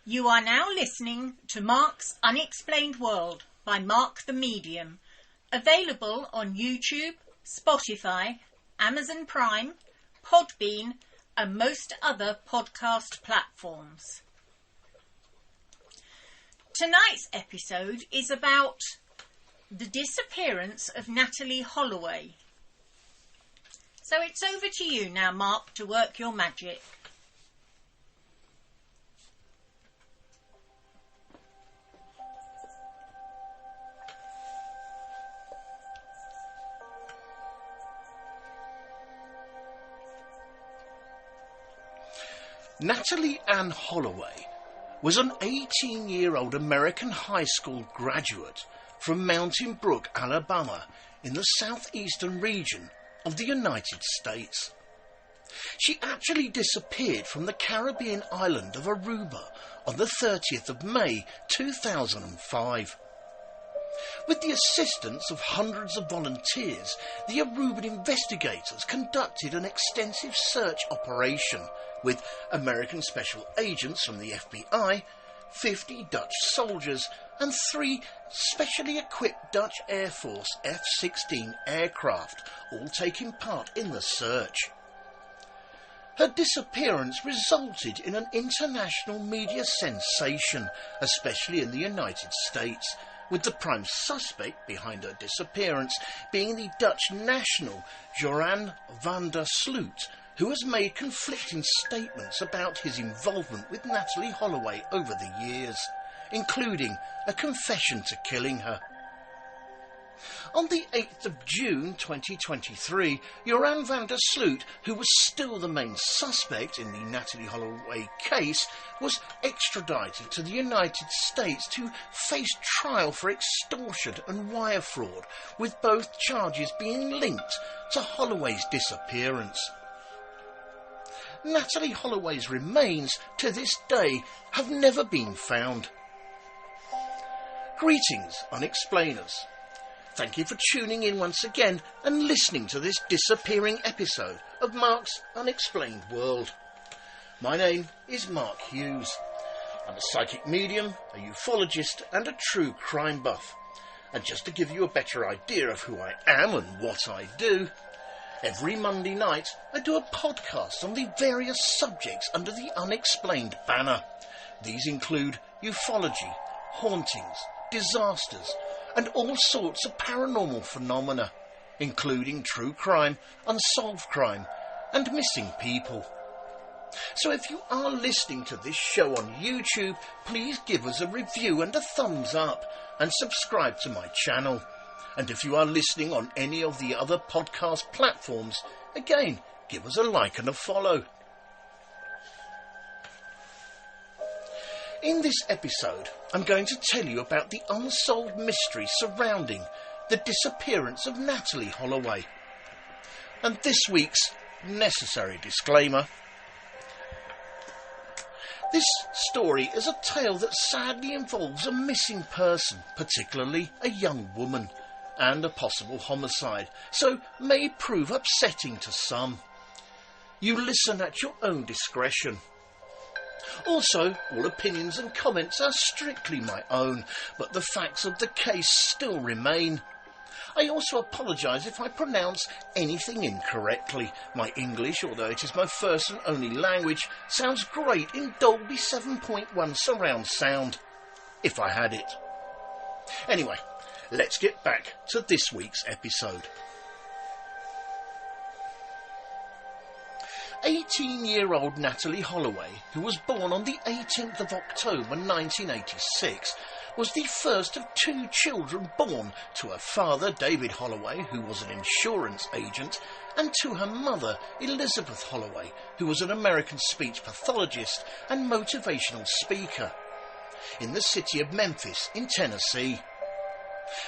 You are now listening to Mark's Unexplained World by Mark the Medium, available on YouTube, Spotify, Amazon Prime, Podbean, and most other podcast platforms. Tonight's episode is about the disappearance of Natalie Holloway. So it's over to you now, Mark, to work your magic. Natalee Ann Holloway was an 18-year-old American high school graduate from Mountain Brook, Alabama, in the southeastern region of the United States. She actually disappeared from the Caribbean island of Aruba on the 30th of May 2005. With the assistance of hundreds of volunteers, the Aruban investigators conducted an extensive search operation with American special agents from the FBI, 50 Dutch soldiers and 3 specially equipped Dutch Air Force F-16 aircraft, all taking part in the search. Her disappearance resulted in an international media sensation, especially in the United States, with the prime suspect behind her disappearance being the Dutch national Joran van der Sloot, who has made conflicting statements about his involvement with Natalie Holloway over the years, including a confession to killing her. On the 8th of June 2023, Joran van der Sloot, who was still the main suspect in the Natalie Holloway case, was extradited to the United States to face trial for extortion and wire fraud, with both charges being linked to Holloway's disappearance. Natalie Holloway's remains, to this day, have never been found. Greetings, Unexplainers. Thank you for tuning in once again and listening to this disappearing episode of Mark's Unexplained World. My name is Mark Hughes. I'm a psychic medium, a ufologist and a true crime buff. And just to give you a better idea of who I am and what I do, every Monday night I do a podcast on the various subjects under the Unexplained banner. These include ufology, hauntings, disasters, and all sorts of paranormal phenomena, including true crime, unsolved crime, and missing people. So if you are listening to this show on YouTube, please give us a review and a thumbs up, and subscribe to my channel. And if you are listening on any of the other podcast platforms, again, give us a like and a follow. In this episode, I'm going to tell you about the unsolved mystery surrounding the disappearance of Natalie Holloway. And this week's necessary disclaimer. This story is a tale that sadly involves a missing person, particularly a young woman, and a possible homicide, so may prove upsetting to some. You listen at your own discretion. Also, all opinions and comments are strictly my own, but the facts of the case still remain. I also apologise if I pronounce anything incorrectly. My English, although it is my first and only language, sounds great in Dolby 7.1 surround sound, if I had it. Anyway, let's get back to this week's episode. 18-year-old Natalie Holloway, who was born on the 18th of October 1986, was the first of 2 children born to her father, David Holloway, who was an insurance agent, and to her mother, Elizabeth Holloway, who was an American speech pathologist and motivational speaker, in the city of Memphis in Tennessee.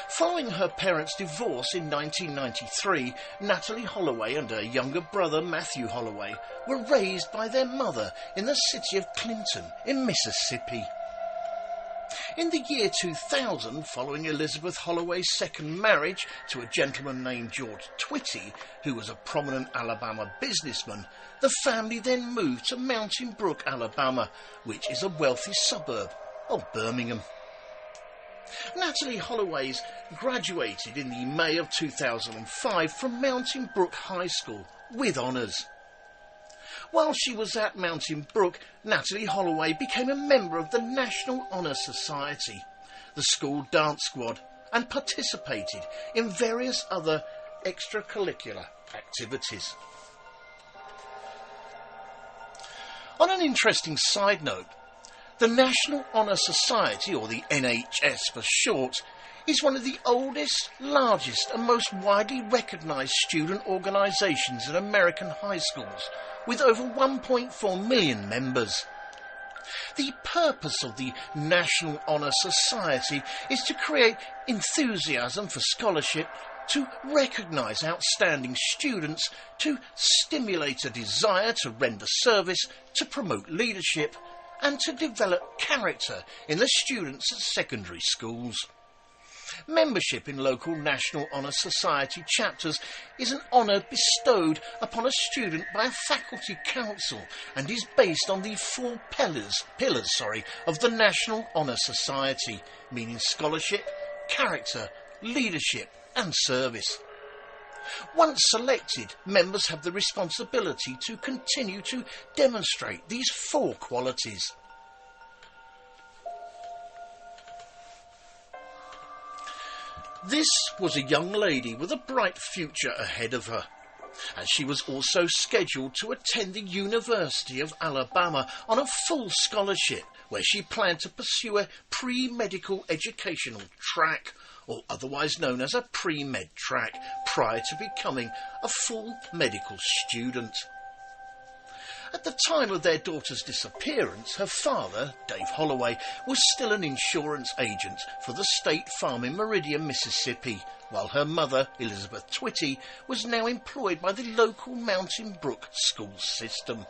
Following her parents' divorce in 1993, Natalie Holloway and her younger brother Matthew Holloway were raised by their mother in the city of Clinton in Mississippi. In the year 2000, following Elizabeth Holloway's second marriage to a gentleman named George Twitty, who was a prominent Alabama businessman, the family then moved to Mountain Brook, Alabama, which is a wealthy suburb of Birmingham. Natalie Holloway graduated in the May of 2005 from Mountain Brook High School with honours. While she was at Mountain Brook, Natalie Holloway became a member of the National Honor Society, the school dance squad, and participated in various other extracurricular activities. On an interesting side note, the National Honor Society, or the NHS for short, is one of the oldest, largest and most widely recognised student organisations in American high schools, with over 1.4 million members. The purpose of the National Honor Society is to create enthusiasm for scholarship, to recognise outstanding students, to stimulate a desire to render service, to promote leadership, and to develop character in the students at secondary schools. Membership in local National Honor Society chapters is an honour bestowed upon a student by a faculty council and is based on the four pillars of the National Honor Society, meaning scholarship, character, leadership and service. Once selected, members have the responsibility to continue to demonstrate these four qualities. This was a young lady with a bright future ahead of her, and she was also scheduled to attend the University of Alabama on a full scholarship, where she planned to pursue a pre-medical educational track, or otherwise known as a pre-med track, prior to becoming a full medical student. At the time of their daughter's disappearance, her father, Dave Holloway, was still an insurance agent for the State Farm in Meridian, Mississippi, while her mother, Elizabeth Twitty, was now employed by the local Mountain Brook school system.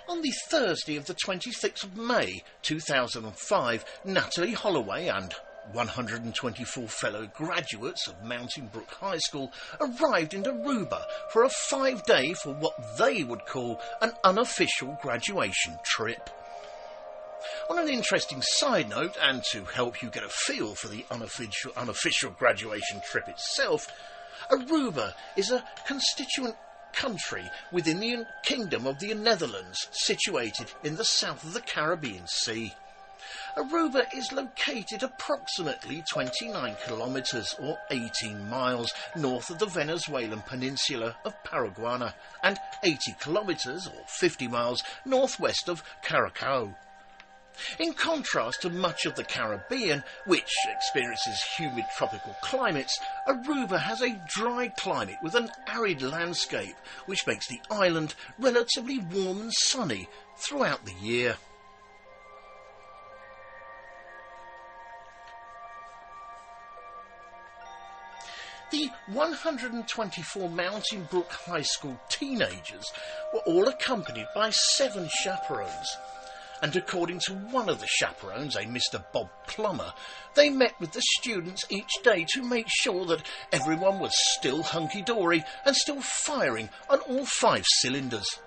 On the Thursday of the 26th of May 2005, Natalie Holloway and 124 fellow graduates of Mountain Brook High School arrived in Aruba for a 5-day, for what they would call an unofficial graduation trip. On an interesting side note, and to help you get a feel for the unofficial graduation trip itself, Aruba is a constituent country within the Kingdom of the Netherlands, situated in the south of the Caribbean Sea. Aruba is located approximately 29 kilometres or 18 miles north of the Venezuelan peninsula of Paraguay and 80 kilometres or 50 miles northwest of Curacao. In contrast to much of the Caribbean, which experiences humid tropical climates, Aruba has a dry climate with an arid landscape, which makes the island relatively warm and sunny throughout the year. The 124 Mountain Brook High School teenagers were all accompanied by 7 chaperones. And according to one of the chaperones, a Mr. Bob Plummer, they met with the students each day to make sure that everyone was still hunky-dory and still firing on all 5 cylinders.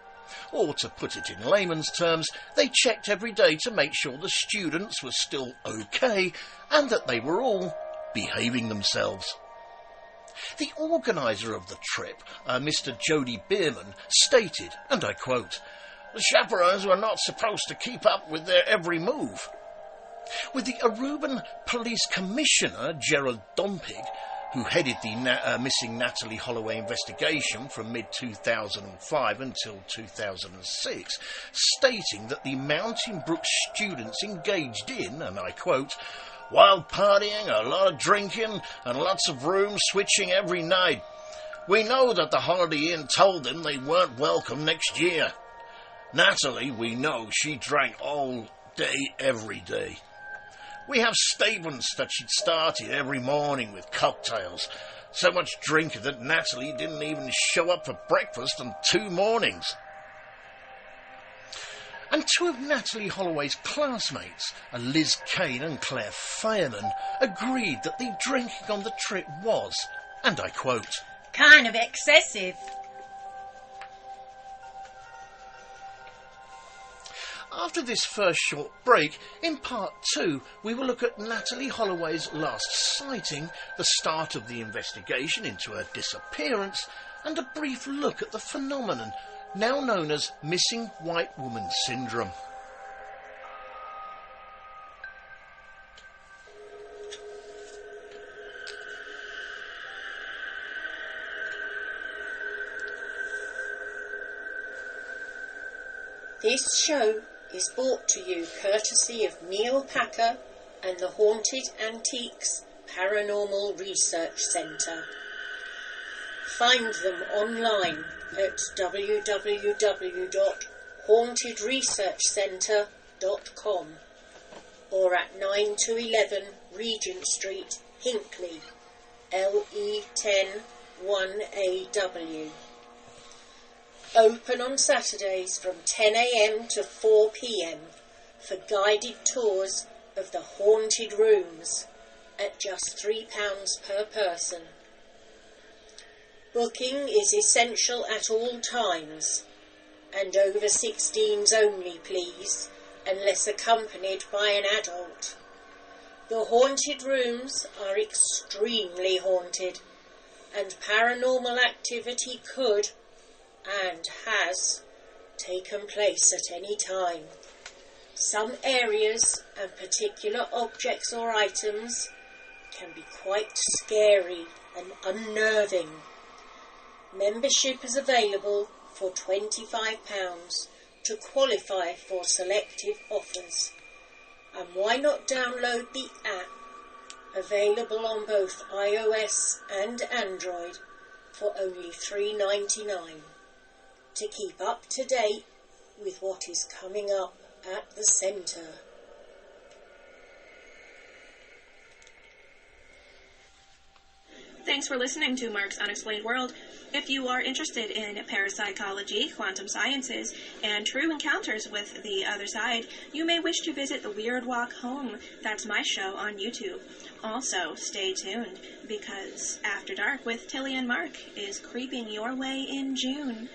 Or, to put it in layman's terms, they checked every day to make sure the students were still okay and that they were all behaving themselves. The organiser of the trip, Mr. Jody Bierman, stated, and I quote, "The chaperones were not supposed to keep up with their every move." With the Aruban Police Commissioner, Gerald Dompig, who headed the missing Natalie Holloway investigation from mid-2005 until 2006, stating that the Mountain Brook students engaged in, and I quote, "wild partying, a lot of drinking, and lots of room switching every night. We know that the Holiday Inn told them they weren't welcome next year. Natalie, we know she drank all day, every day. We have statements that she'd started every morning with cocktails. So much drinking that Natalie didn't even show up for breakfast on 2 mornings. And 2 of Natalie Holloway's classmates, Liz Kane and Claire Fireman, agreed that the drinking on the trip was, and I quote, kind of excessive. After this first short break, in part 2, we will look at Natalie Holloway's last sighting, the start of the investigation into her disappearance, and a brief look at the phenomenon now known as missing white woman syndrome. This show is brought to you courtesy of Neil Packer and the Haunted Antiques Paranormal Research Centre. Find them online at www.hauntedresearchcentre.com or at 9 to 11 Regent Street, Hinckley, LE10 1AW. Open on Saturdays from 10 a.m. to 4 p.m. for guided tours of the haunted rooms at just £3 per person. Booking is essential at all times, and over 16s only, please, unless accompanied by an adult. The haunted rooms are extremely haunted, and paranormal activity could, and has, taken place at any time. Some areas and particular objects or items can be quite scary and unnerving. Membership is available for £25 to qualify for selective offers. And why not download the app, available on both iOS and Android, for only $3.99, to keep up to date with what is coming up at the centre. Thanks for listening to Mark's Unexplained World. If you are interested in parapsychology, quantum sciences, and true encounters with the other side, you may wish to visit The Weird Walk Home. That's my show on YouTube. Also, stay tuned, because After Dark with Tilly and Mark is creeping your way in June.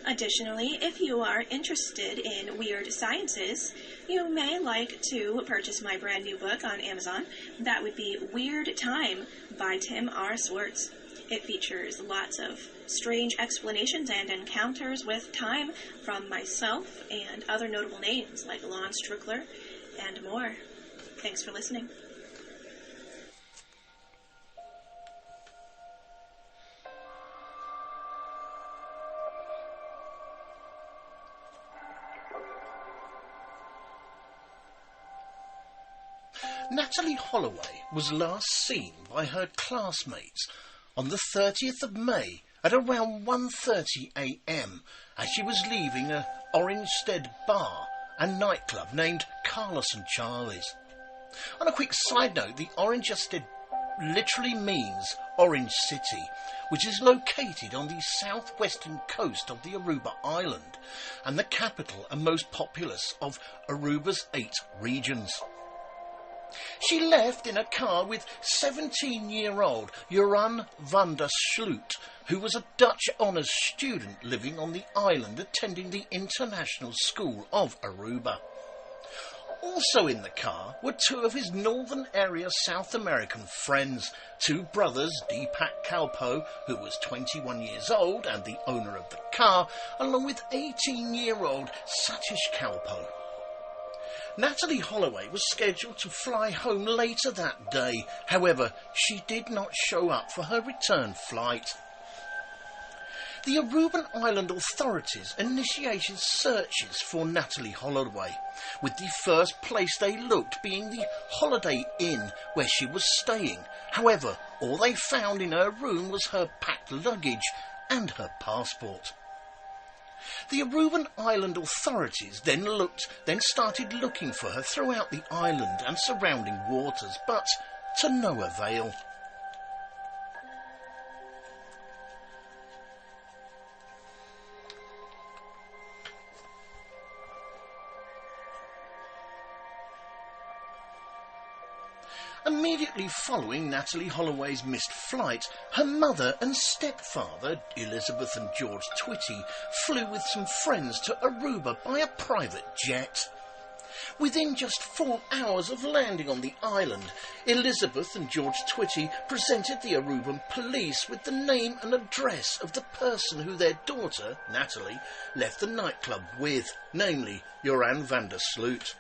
Additionally, if you are interested in weird sciences, you may like to purchase my brand new book on Amazon. That would be Weird Time by Tim R. Swartz. It features lots of strange explanations and encounters with time from myself and other notable names like Lon Strickler and more. Thanks for listening. Natalie Holloway was last seen by her classmates on the 30th of May at around 1:30 a.m. as she was leaving a Orangestead bar and nightclub named Carlos and Charlie's. On a quick side note, the Orangestead literally means Orange City, which is located on the southwestern coast of the Aruba island and the capital and most populous of Aruba's 8 regions. She left in a car with 17-year-old Joran van der Sloot, who was a Dutch honours student living on the island attending the International School of Aruba. Also in the car were 2 of his northern area South American friends, 2 brothers, Deepak Kalpo, who was 21 years old and the owner of the car, along with 18-year-old Satish Kalpo. Natalie Holloway was scheduled to fly home later that day. However, she did not show up for her return flight. The Aruban Island authorities initiated searches for Natalie Holloway, with the first place they looked being the Holiday Inn where she was staying. However, all they found in her room was her packed luggage and her passport. The Aruban Island authorities then started looking for her throughout the island and surrounding waters, but to no avail. Immediately following Natalie Holloway's missed flight, her mother and stepfather, Elizabeth and George Twitty, flew with some friends to Aruba by a private jet. Within just 4 hours of landing on the island, Elizabeth and George Twitty presented the Aruban police with the name and address of the person who their daughter, Natalie, left the nightclub with, namely Joran van der Sloot.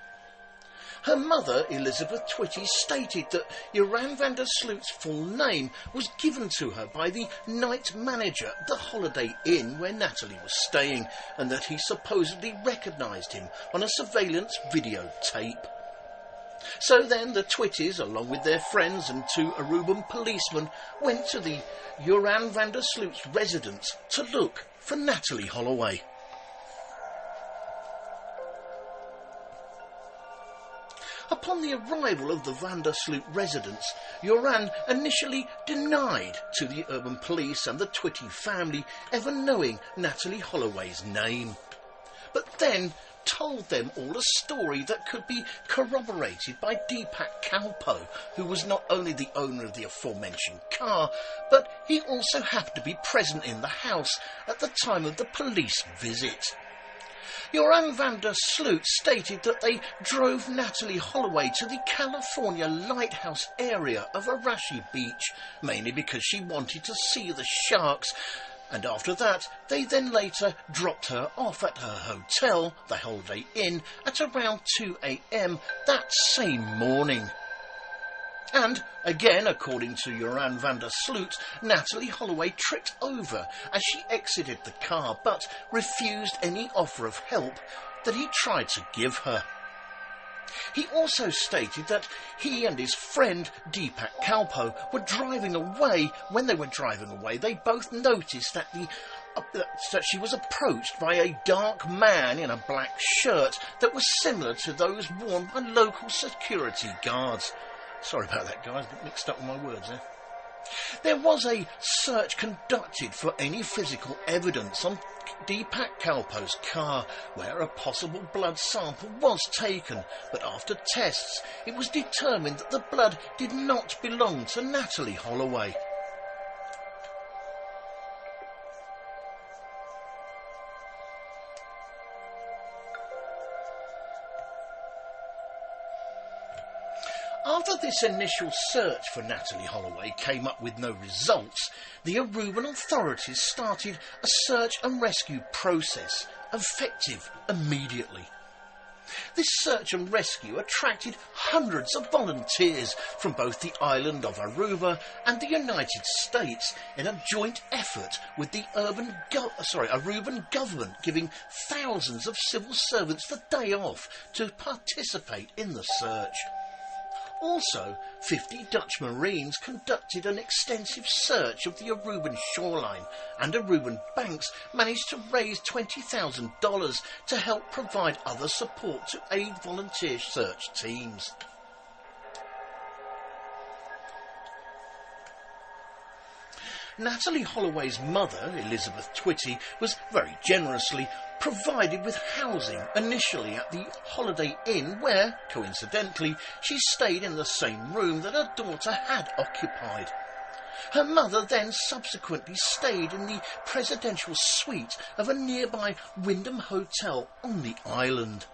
Her mother, Elizabeth Twitty, stated that Joran van der Sloot's full name was given to her by the night manager at the Holiday Inn where Natalie was staying, and that he supposedly recognised him on a surveillance videotape. So then the Twitties, along with their friends and 2 Aruban policemen, went to the Joran van der Sloot's residence to look for Natalie Holloway. Upon the arrival of the van der Sloot residence, Joran initially denied to the urban police and the Twitty family ever knowing Natalie Holloway's name, but then told them all a story that could be corroborated by Deepak Kalpo, who was not only the owner of the aforementioned car, but he also happened to be present in the house at the time of the police visit. Joran van der Sloot stated that they drove Natalie Holloway to the California lighthouse area of Arashi Beach, mainly because she wanted to see the sharks, and after that they then later dropped her off at her hotel, the Holiday Inn, at around 2 a.m. that same morning. And, again, according to Joran van der Sloot, Natalie Holloway tripped over as she exited the car, but refused any offer of help that he tried to give her. He also stated that he and his friend Deepak Kalpo were driving away. When they were driving away, they both noticed that she was approached by a dark man in a black shirt that was similar to those worn by local security guards. Sorry about that, guys, a bit mixed up with my words there. There was a search conducted for any physical evidence on Deepak Kalpo's car, where a possible blood sample was taken, but after tests it was determined that the blood did not belong to Natalie Holloway. After this initial search for Natalie Holloway came up with no results, the Aruban authorities started a search and rescue process, effective immediately. This search and rescue attracted hundreds of volunteers from both the island of Aruba and the United States in a joint effort with the Aruban government, giving thousands of civil servants the day off to participate in the search. Also, 50 Dutch Marines conducted an extensive search of the Aruban shoreline, and Aruban banks managed to raise $20,000 to help provide other support to aid volunteer search teams. Natalie Holloway's mother, Elizabeth Twitty, was very generously provided with housing initially at the Holiday Inn, where, coincidentally, she stayed in the same room that her daughter had occupied. Her mother then subsequently stayed in the presidential suite of a nearby Wyndham Hotel on the island.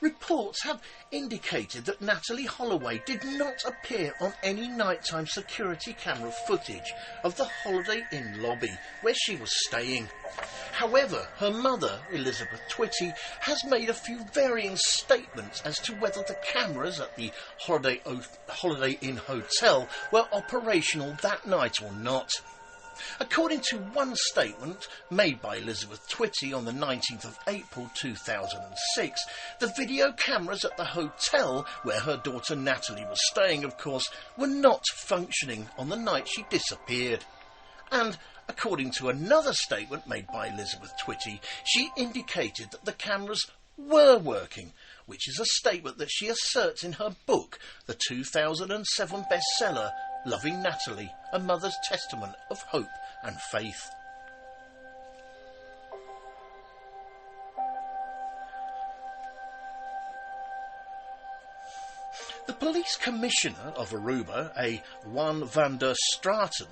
Reports have indicated that Natalie Holloway did not appear on any nighttime security camera footage of the Holiday Inn lobby where she was staying. However, her mother, Elizabeth Twitty, has made a few varying statements as to whether the cameras at the Holiday Inn Hotel were operational that night or not. According to one statement made by Elizabeth Twitty on the 19th of April 2006, the video cameras at the hotel where her daughter Natalie was staying, of course, were not functioning on the night she disappeared. And according to another statement made by Elizabeth Twitty, she indicated that the cameras were working, which is a statement that she asserts in her book, the 2007 bestseller Loving Natalie, A Mother's Testament of Hope and Faith. The police commissioner of Aruba, a Juan van der Straten,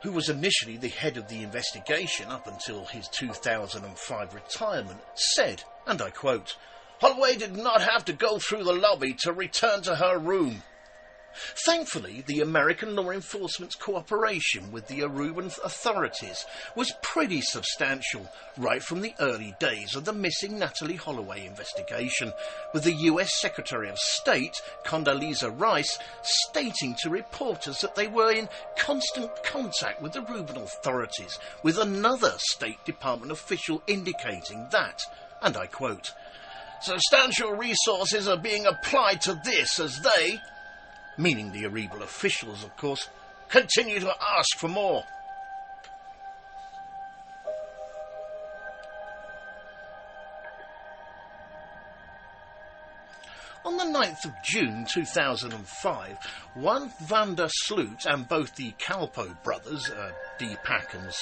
who was initially the head of the investigation up until his 2005 retirement, said, and I quote, "Holloway did not have to go through the lobby to return to her room." Thankfully, the American law enforcement's cooperation with the Aruban authorities was pretty substantial right from the early days of the missing Natalie Holloway investigation, with the US Secretary of State, Condoleezza Rice, stating to reporters that they were in constant contact with the Aruban authorities, with another State Department official indicating that, and I quote, "Substantial resources are being applied to this as they," meaning the Aruba officials, of course, "continue to ask for more." On the 9th of June 2005, Juan van der Sloot and both the Kalpo brothers, Deepak and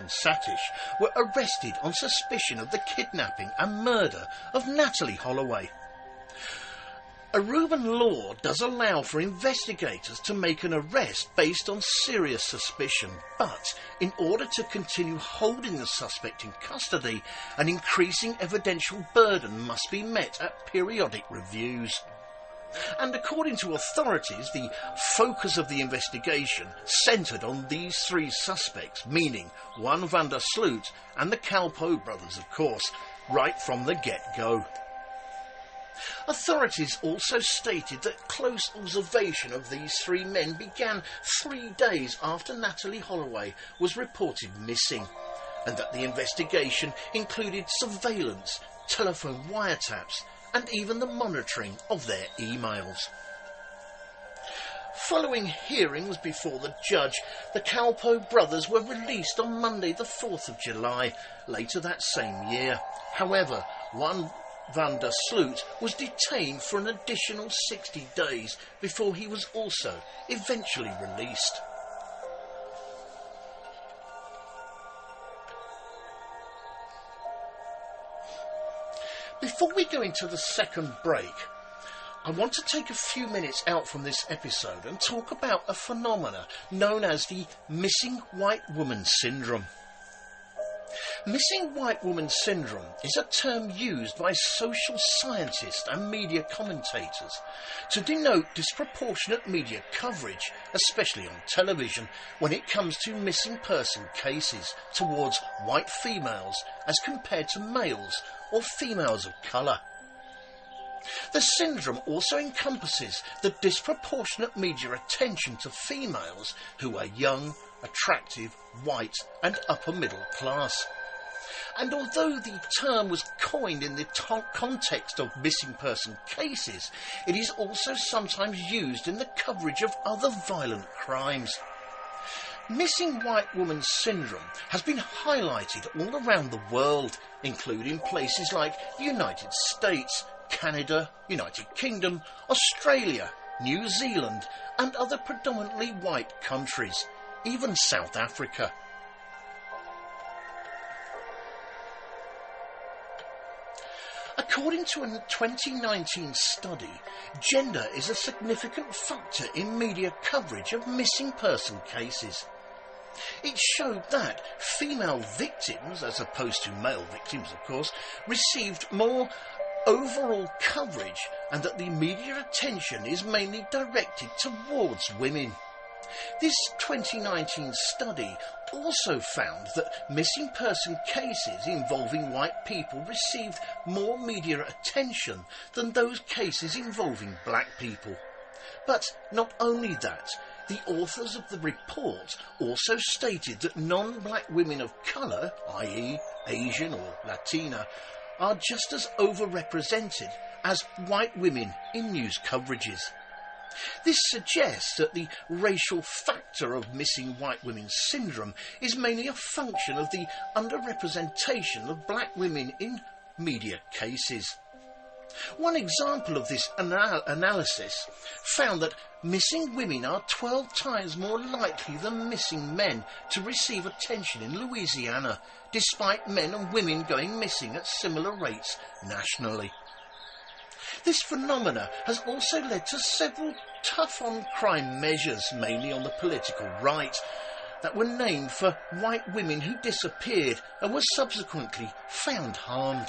Satish, were arrested on suspicion of the kidnapping and murder of Natalie Holloway. Aruban law does allow for investigators to make an arrest based on serious suspicion, but in order to continue holding the suspect in custody, an increasing evidential burden must be met at periodic reviews. And according to authorities, the focus of the investigation centred on these three suspects, meaning Juan van der Sloot and the Kalpo brothers, of course, right from the get-go. Authorities also stated that close observation of these three men began 3 days after Natalie Holloway was reported missing, and that the investigation included surveillance, telephone wiretaps, and even the monitoring of their emails. Following hearings before the judge, the Kalpo brothers were released on Monday the 4th of July, later that same year. However, Juan van der Sloot was detained for an additional 60 days before he was also eventually released. Before we go into the second break, I want to take a few minutes out from this episode and talk about a phenomena known as the missing white woman syndrome. Missing white woman syndrome is a term used by social scientists and media commentators to denote disproportionate media coverage, especially on television, when it comes to missing person cases towards white females as compared to males or females of colour. The syndrome also encompasses the disproportionate media attention to females who are young, attractive, white and upper middle class. And although the term was coined in the context of missing person cases, it is also sometimes used in the coverage of other violent crimes. Missing white woman syndrome has been highlighted all around the world, including places like the United States, Canada, United Kingdom, Australia, New Zealand and other predominantly white countries, even South Africa. According to a 2019 study, gender is a significant factor in media coverage of missing person cases. It showed that female victims, as opposed to male victims of course, received more overall coverage and that the media attention is mainly directed towards women. This 2019 study also found that missing person cases involving white people received more media attention than those cases involving black people. But not only that, the authors of the report also stated that non-black women of colour, i.e. Asian or Latina, are just as overrepresented as white women in news coverages. This suggests that the racial factor of missing white women's syndrome is mainly a function of the underrepresentation of black women in media cases. One example of this analysis found that missing women are 12 times more likely than missing men to receive attention in Louisiana, despite men and women going missing at similar rates nationally. This phenomena has also led to several tough-on-crime measures, mainly on the political right, that were named for white women who disappeared and were subsequently found harmed.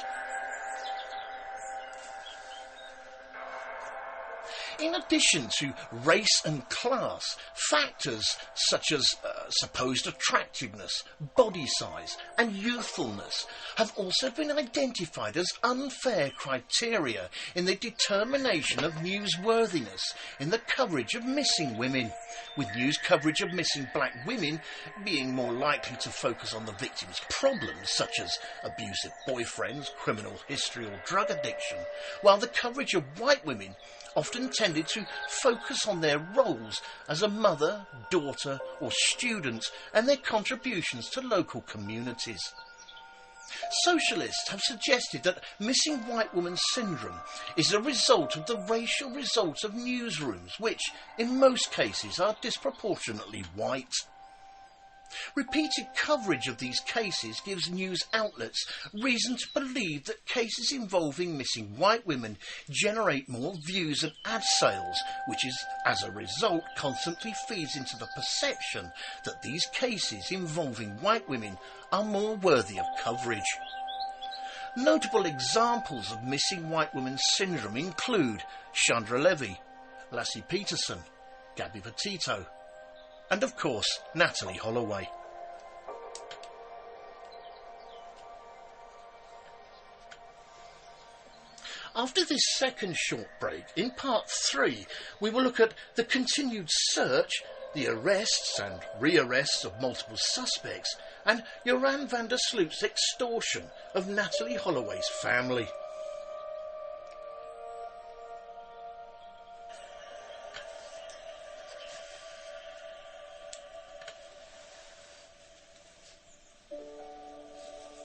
In addition to race and class, factors such as supposed attractiveness, body size and youthfulness have also been identified as unfair criteria in the determination of newsworthiness in the coverage of missing women, with news coverage of missing black women being more likely to focus on the victim's problems such as abusive boyfriends, criminal history or drug addiction, while the coverage of white women often tended to focus on their roles as a mother, daughter or student and their contributions to local communities. Socialists have suggested that missing white woman syndrome is a result of the racial result of newsrooms, which, in most cases, are disproportionately white. Repeated coverage of these cases gives news outlets reason to believe that cases involving missing white women generate more views and ad sales, which is, as a result, constantly feeds into the perception that these cases involving white women are more worthy of coverage. Notable examples of missing white woman syndrome include Chandra Levy, Lassie Peterson, Gabby Petito, and of course Natalie Holloway. After this second short break, in part 3, we will look at the continued search, the arrests and rearrests of multiple suspects, and Joran van der Sloot's extortion of Natalie Holloway's family.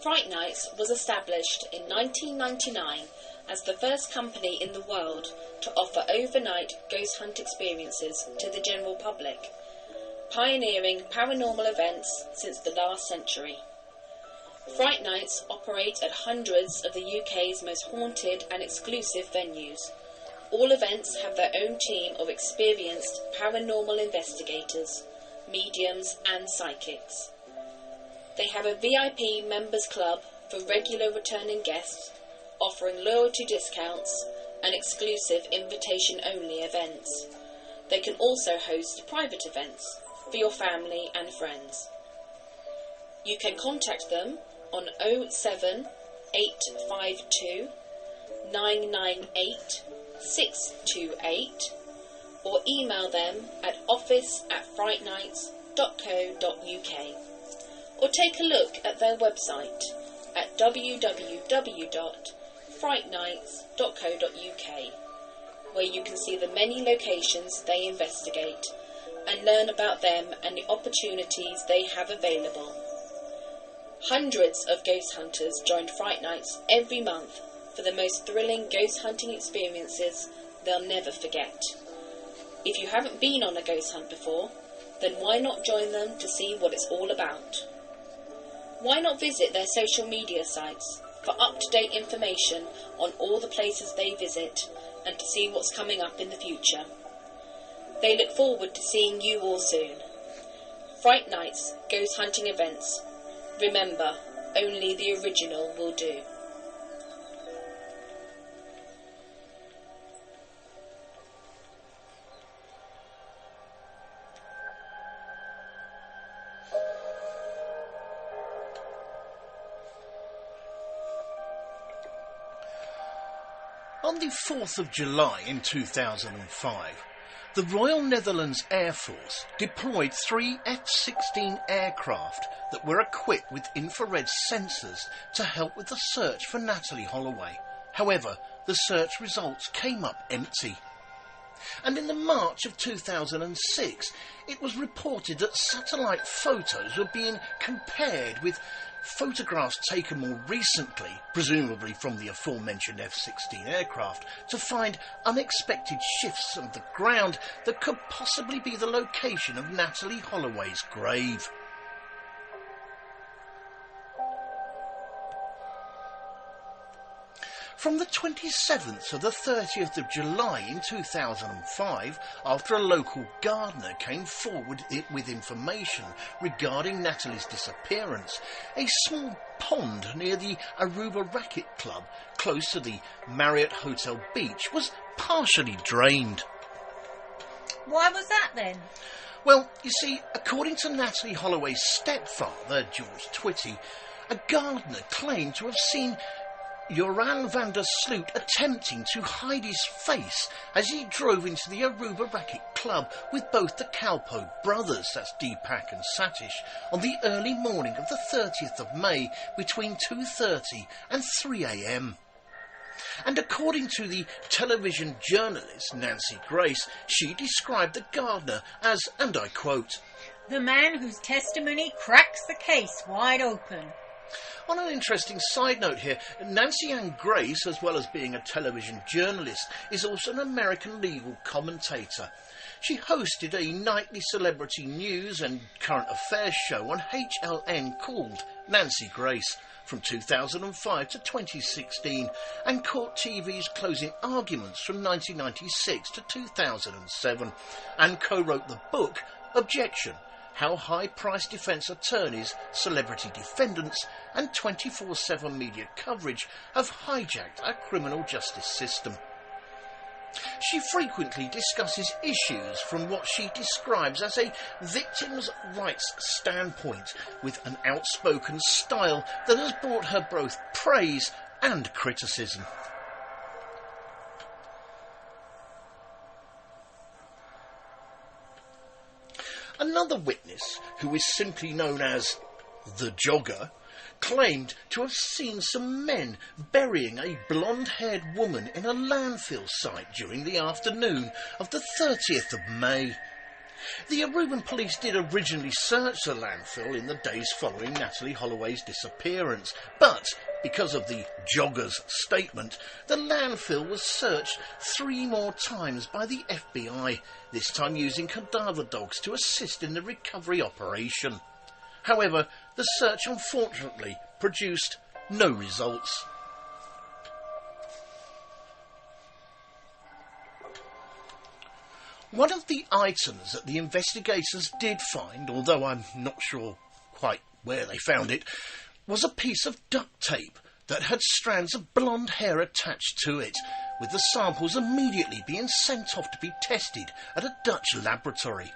Fright Nights was established in 1999 as the first company in the world to offer overnight ghost hunt experiences to the general public, pioneering paranormal events since the last century. Fright Nights operate at hundreds of the UK's most haunted and exclusive venues. All events have their own team of experienced paranormal investigators, mediums and psychics. They have a VIP members club for regular returning guests, offering loyalty discounts and exclusive invitation-only events. They can also host private events for your family and friends. You can contact them on 07852 998 628 or email them at office@frightnights.co.uk. Or take a look at their website at www.frightnights.co.uk, where you can see the many locations they investigate and learn about them and the opportunities they have available. Hundreds of ghost hunters join Fright Nights every month for the most thrilling ghost hunting experiences they'll never forget. If you haven't been on a ghost hunt before, then why not join them to see what it's all about? Why not visit their social media sites for up-to-date information on all the places they visit and to see what's coming up in the future? They look forward to seeing you all soon. Fright Nights Ghost Hunting Events. Remember, only the original will do. On the 4th of July in 2005, The Royal Netherlands Air Force deployed 3 F-16 aircraft that were equipped with infrared sensors to help with the search for Natalie Holloway. However, the search results came up empty. And in the March of 2006, it was reported that satellite photos were being compared with photographs taken more recently, presumably from the aforementioned F-16 aircraft, to find unexpected shifts of the ground that could possibly be the location of Natalie Holloway's grave. From the 27th to the 30th of July in 2005, after a local gardener came forward with information regarding Natalie's disappearance, a small pond near the Aruba Racket Club, close to the Marriott Hotel Beach, was partially drained. Why was that then? Well, you see, according to Natalie Holloway's stepfather, George Twitty, a gardener claimed to have seen Joran van der Sloot attempting to hide his face as he drove into the Aruba Racket Club with both the Kalpo brothers, that's Deepak and Satish, on the early morning of the 30th of May between 2:30 and 3 a.m. And according to the television journalist Nancy Grace, she described the gardener as, and I quote, "The man whose testimony cracks the case wide open." On an interesting side note here, Nancy Ann Grace, as well as being a television journalist, is also an American legal commentator. She hosted a nightly celebrity news and current affairs show on HLN called Nancy Grace from 2005 to 2016 and caught TV's Closing Arguments from 1996 to 2007 and co-wrote the book Abuction: How High-Priced Defence Attorneys, Celebrity Defendants and 24/7 media coverage have hijacked our criminal justice system. She frequently discusses issues from what she describes as a victims' rights standpoint, with an outspoken style that has brought her both praise and criticism. Another witness, who is simply known as the Jogger, claimed to have seen some men burying a blonde-haired woman in a landfill site during the afternoon of the 30th of May. The Aruban police did originally search the landfill in the days following Natalie Holloway's disappearance, but because of the Jogger's statement, the landfill was searched 3 more times by the FBI, this time using cadaver dogs to assist in the recovery operation. However, the search unfortunately produced no results. One of the items that the investigators did find, although I'm not sure quite where they found it, was a piece of duct tape that had strands of blonde hair attached to it, with the samples immediately being sent off to be tested at a Dutch laboratory.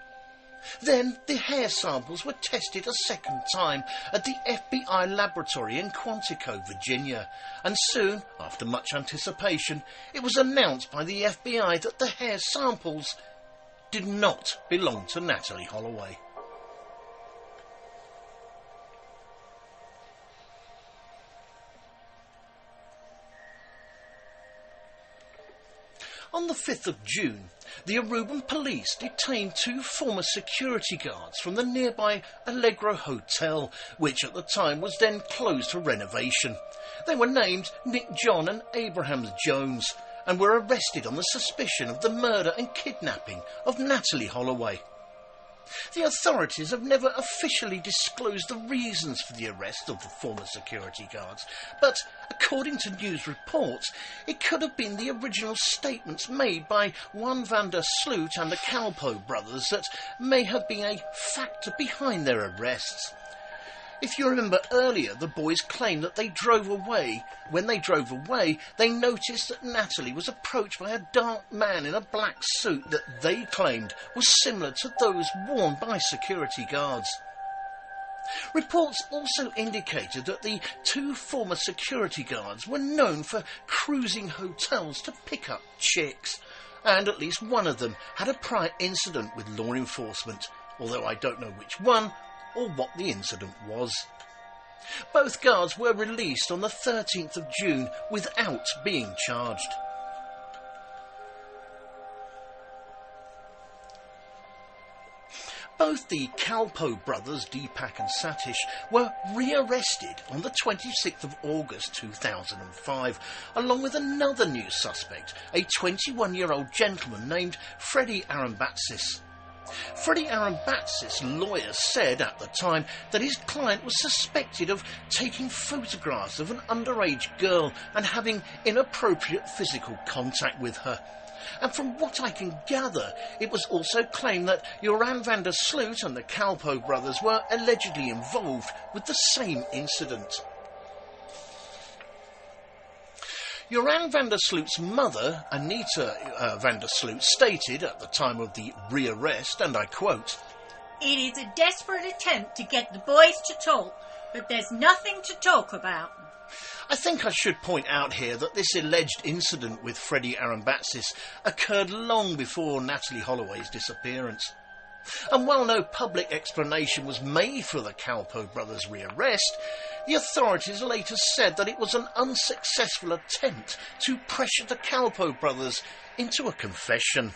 Then the hair samples were tested a second time at the FBI laboratory in Quantico, Virginia, and soon, after much anticipation, it was announced by the FBI that the hair samples did not belong to Natalie Holloway. On the 5th of June, the Aruban police detained 2 former security guards from the nearby Allegro Hotel, which at the time was then closed for renovation. They were named Nick John and Abraham Jones, and were arrested on the suspicion of the murder and kidnapping of Natalie Holloway. The authorities have never officially disclosed the reasons for the arrest of the former security guards, but according to news reports, it could have been the original statements made by one van der Sloot and the Kalpo brothers that may have been a factor behind their arrests. If you remember earlier, the boys claimed that they drove away. When they drove away, they noticed that Natalie was approached by a dark man in a black suit that they claimed was similar to those worn by security guards. Reports also indicated that the 2 former security guards were known for cruising hotels to pick up chicks, and at least one of them had a prior incident with law enforcement, although I don't know which one or what the incident was. Both guards were released on the 13th of June without being charged. Both the Kalpoe brothers, Deepak and Satish, were rearrested on the 26th of August 2005, along with another new suspect, a 21-year-old gentleman named Freddie Arambatsis. Freddie Arambatsis' lawyer said at the time that his client was suspected of taking photographs of an underage girl and having inappropriate physical contact with her. And from what I can gather, it was also claimed that Joran van der Sloot and the Kalpoe brothers were allegedly involved with the same incident. Joran van der Sloot's mother, Anita van der Sloot, stated at the time of the rearrest, and I quote, "It is a desperate attempt to get the boys to talk, but there's nothing to talk about." I think I should point out here that this alleged incident with Freddie Arambatsis occurred long before Natalie Holloway's disappearance. And while no public explanation was made for the Kalpoe brothers' rearrest, the authorities later said that it was an unsuccessful attempt to pressure the Kalpoe brothers into a confession.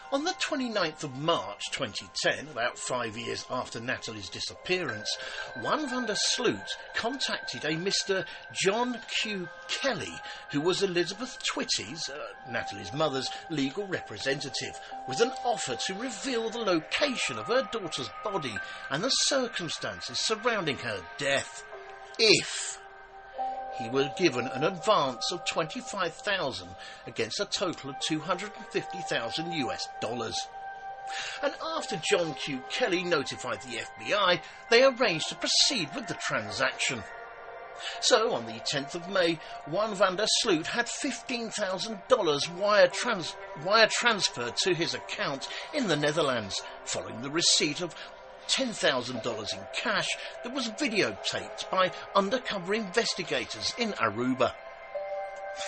On the 29th of March 2010, about 5 years after Natalie's disappearance, one van der Sloot contacted a Mr. John Q. Kelly, who was Elizabeth Twitty's, Natalie's mother's, legal representative, with an offer to reveal the location of her daughter's body and the circumstances surrounding her death, if he was given an advance of $25,000 against a total of $250,000 US. And after John Q. Kelly notified the FBI, they arranged to proceed with the transaction. So, on the 10th of May, one van der Sloot had $15,000 wire transferred to his account in the Netherlands, following the receipt of $10,000 in cash that was videotaped by undercover investigators in Aruba.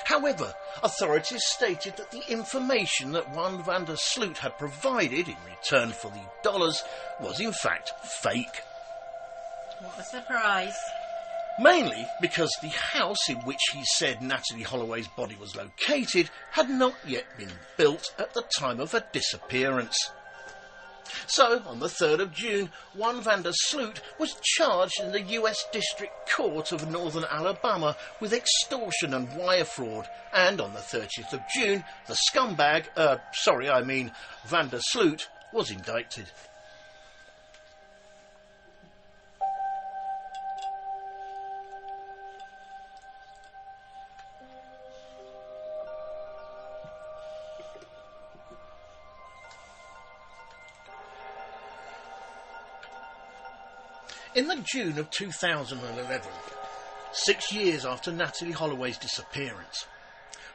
However, authorities stated that the information that one van der Sloot had provided in return for the dollars was in fact fake. What a surprise. Mainly because the house in which he said Natalie Holloway's body was located had not yet been built at the time of her disappearance. So, on the 3rd of June, one van der Sloot was charged in the US District Court of Northern Alabama with extortion and wire fraud, and on the 30th of June, the scumbag, van der Sloot, was indicted. In the June of 2011, 6 years after Natalie Holloway's disappearance,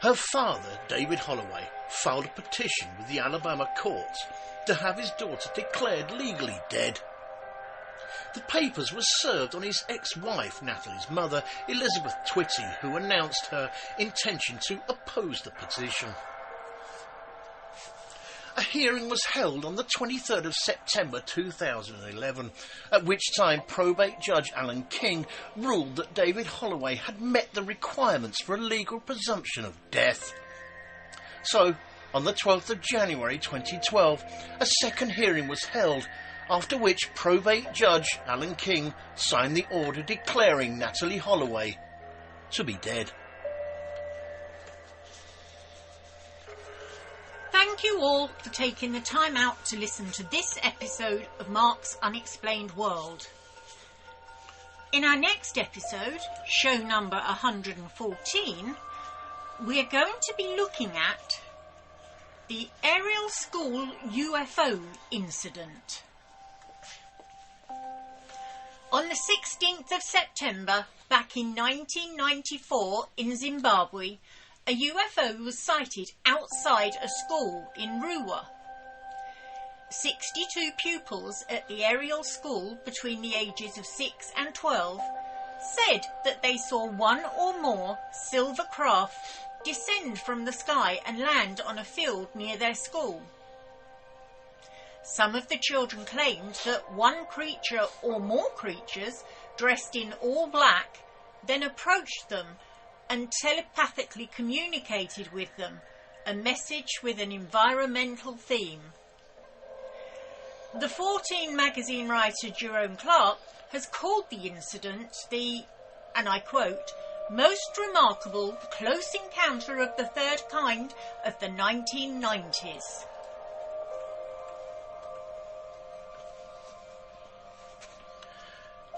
her father, David Holloway, filed a petition with the Alabama courts to have his daughter declared legally dead. The papers were served on his ex-wife, Natalie's mother, Elizabeth Twitty, who announced her intention to oppose the petition. A hearing was held on the 23rd of September 2011, at which time probate judge Alan King ruled that David Holloway had met the requirements for a legal presumption of death. So, on the 12th of January 2012, a second hearing was held, after which probate judge Alan King signed the order declaring Natalie Holloway to be dead. Thank you all for taking the time out to listen to this episode of Mark's Unexplained World. In our next episode, show number 114, we're going to be looking at the Ariel School UFO incident. On the 16th of September, back in 1994 in Zimbabwe, a UFO was sighted outside a school in Ruwa. 62 pupils at the Ariel School between the ages of 6 and 12 said that they saw one or more silver craft descend from the sky and land on a field near their school. Some of the children claimed that one creature or more creatures dressed in all black then approached them and telepathically communicated with them a message with an environmental theme. The 14 magazine writer Jerome Clark has called the incident the, and I quote, most remarkable close encounter of the third kind of the 1990s.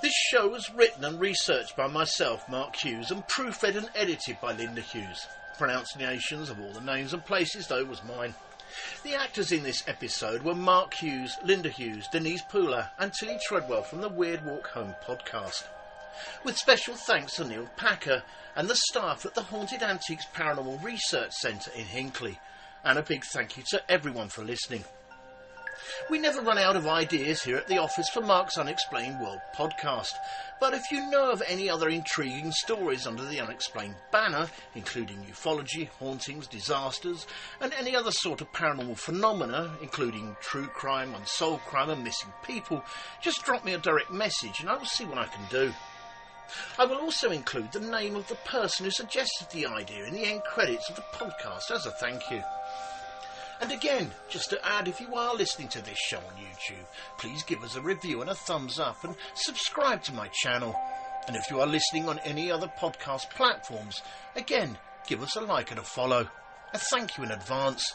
This show was written and researched by myself, Mark Hughes, and proofread and edited by Linda Hughes. Pronunciations of all the names and places, though, was mine. The actors in this episode were Mark Hughes, Linda Hughes, Denise Poolar and Tilly Treadwell from the Weird Walk Home podcast. With special thanks to Neil Packer and the staff at the Haunted Antiques Paranormal Research Centre in Hinckley. And a big thank you to everyone for listening. We never run out of ideas here at the office for Mark's Unexplained World podcast, but if you know of any other intriguing stories under the Unexplained banner, including ufology, hauntings, disasters, and any other sort of paranormal phenomena, including true crime, unsolved crime and missing people, just drop me a direct message and I will see what I can do. I will also include the name of the person who suggested the idea in the end credits of the podcast as a thank you. And again, just to add, if you are listening to this show on YouTube, please give us a review and a thumbs up and subscribe to my channel. And if you are listening on any other podcast platforms, again, give us a like and a follow. A thank you in advance.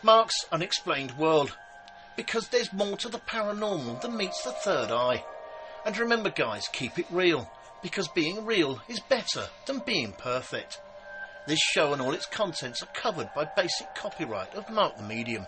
Mark's Unexplained World, because there's more to the paranormal than meets the third eye. And remember guys, keep it real, because being real is better than being perfect. This show and all its contents are covered by basic copyright of Mark the Medium.